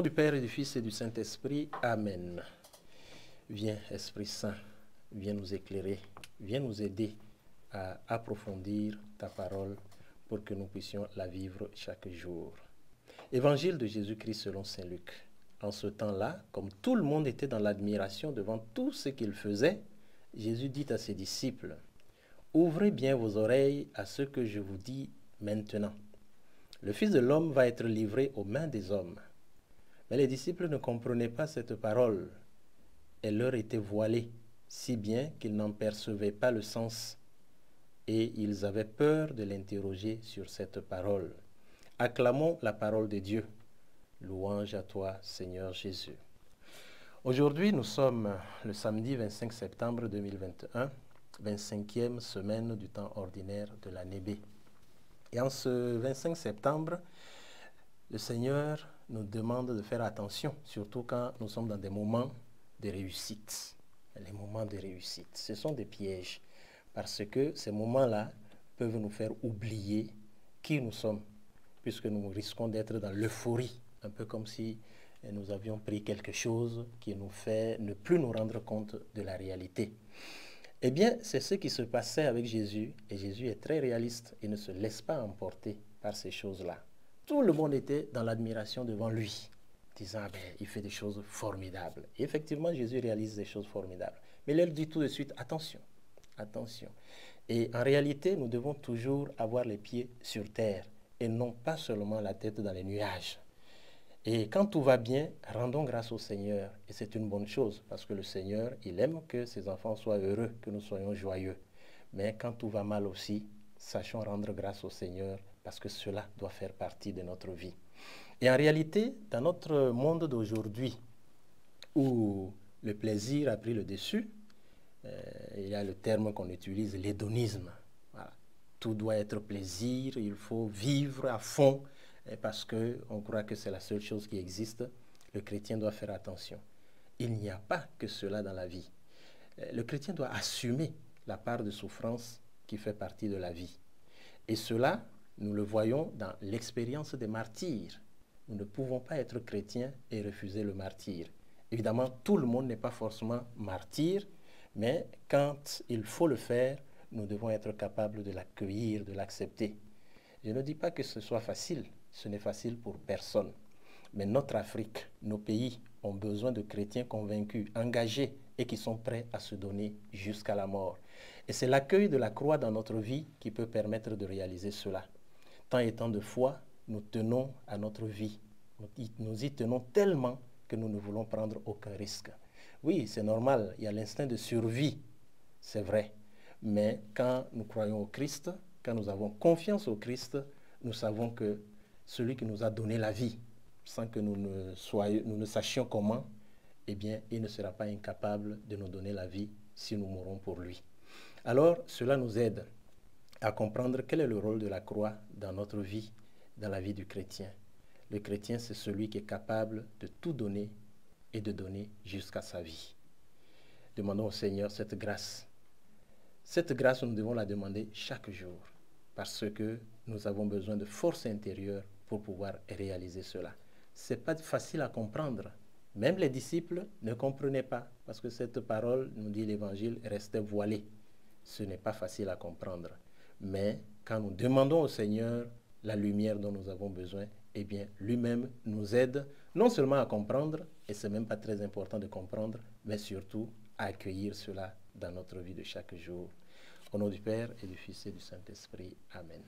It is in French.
du Père et du Fils et du Saint-Esprit, Amen. Viens, Esprit Saint, viens nous éclairer, viens nous aider à approfondir ta parole pour que nous puissions la vivre chaque jour. Évangile de Jésus-Christ selon Saint Luc. En ce temps-là, comme tout le monde était dans l'admiration devant tout ce qu'il faisait, Jésus dit à ses disciples, « Ouvrez bien vos oreilles à ce que je vous dis maintenant. Le Fils de l'homme va être livré aux mains des hommes. » Mais les disciples ne comprenaient pas cette parole. Elle leur était voilée, si bien qu'ils n'en percevaient pas le sens. Et ils avaient peur de l'interroger sur cette parole. Acclamons la parole de Dieu. Louange à toi, Seigneur Jésus. Aujourd'hui, nous sommes le samedi 25 septembre 2021, 25e semaine du temps ordinaire de l'année B. Et en ce 25 septembre, le Seigneur nous demande de faire attention, surtout quand nous sommes dans des moments de réussite. Les moments de réussite, ce sont des pièges, parce que ces moments-là peuvent nous faire oublier qui nous sommes, puisque nous risquons d'être dans l'euphorie, un peu comme si nous avions pris quelque chose qui nous fait ne plus nous rendre compte de la réalité. Eh bien, c'est ce qui se passait avec Jésus, et Jésus est très réaliste et ne se laisse pas emporter par ces choses-là. Tout le monde était dans l'admiration devant lui, disant, il fait des choses formidables. Et effectivement, Jésus réalise des choses formidables. Mais il leur dit tout de suite, attention, attention. Et en réalité, nous devons toujours avoir les pieds sur terre et non pas seulement la tête dans les nuages. Et quand tout va bien, rendons grâce au Seigneur. Et c'est une bonne chose, parce que le Seigneur, il aime que ses enfants soient heureux, que nous soyons joyeux. Mais quand tout va mal aussi, sachons rendre grâce au Seigneur, parce que cela doit faire partie de notre vie. Et en réalité, dans notre monde d'aujourd'hui, où le plaisir a pris le dessus, il y a le terme qu'on utilise, l'hédonisme. Voilà. Tout doit être plaisir, il faut vivre à fond, parce qu'on croit que c'est la seule chose qui existe. Le chrétien doit faire attention. Il n'y a pas que cela dans la vie. Le chrétien doit assumer la part de souffrance qui fait partie de la vie. Et cela, nous le voyons dans l'expérience des martyrs. Nous ne pouvons pas être chrétiens et refuser le martyr. Évidemment, tout le monde n'est pas forcément martyr, mais quand il faut le faire, nous devons être capables de l'accueillir, de l'accepter. Je ne dis pas que ce soit facile, ce n'est facile pour personne. Mais notre Afrique, nos pays ont besoin de chrétiens convaincus, engagés et qui sont prêts à se donner jusqu'à la mort. Et c'est l'accueil de la croix dans notre vie qui peut permettre de réaliser cela. Tant et tant de fois, nous tenons à notre vie. Nous y tenons tellement que nous ne voulons prendre aucun risque. Oui, c'est normal, il y a l'instinct de survie, c'est vrai. Mais quand nous croyons au Christ, quand nous avons confiance au Christ, nous savons que celui qui nous a donné la vie, sans que nous ne sachions comment, eh bien, il ne sera pas incapable de nous donner la vie si nous mourons pour lui. Alors, cela nous aide à comprendre quel est le rôle de la croix dans notre vie, dans la vie du chrétien. Le chrétien, c'est celui qui est capable de tout donner et de donner jusqu'à sa vie. Demandons au Seigneur cette grâce. Cette grâce, nous devons la demander chaque jour parce que nous avons besoin de force intérieure pour pouvoir réaliser cela. Ce n'est pas facile à comprendre. Même les disciples ne comprenaient pas parce que cette parole, nous dit l'Évangile, restait voilée. Ce n'est pas facile à comprendre. Mais quand nous demandons au Seigneur la lumière dont nous avons besoin, eh bien, lui-même nous aide non seulement à comprendre, et ce n'est même pas très important de comprendre, mais surtout à accueillir cela dans notre vie de chaque jour. Au nom du Père et du Fils et du Saint-Esprit. Amen.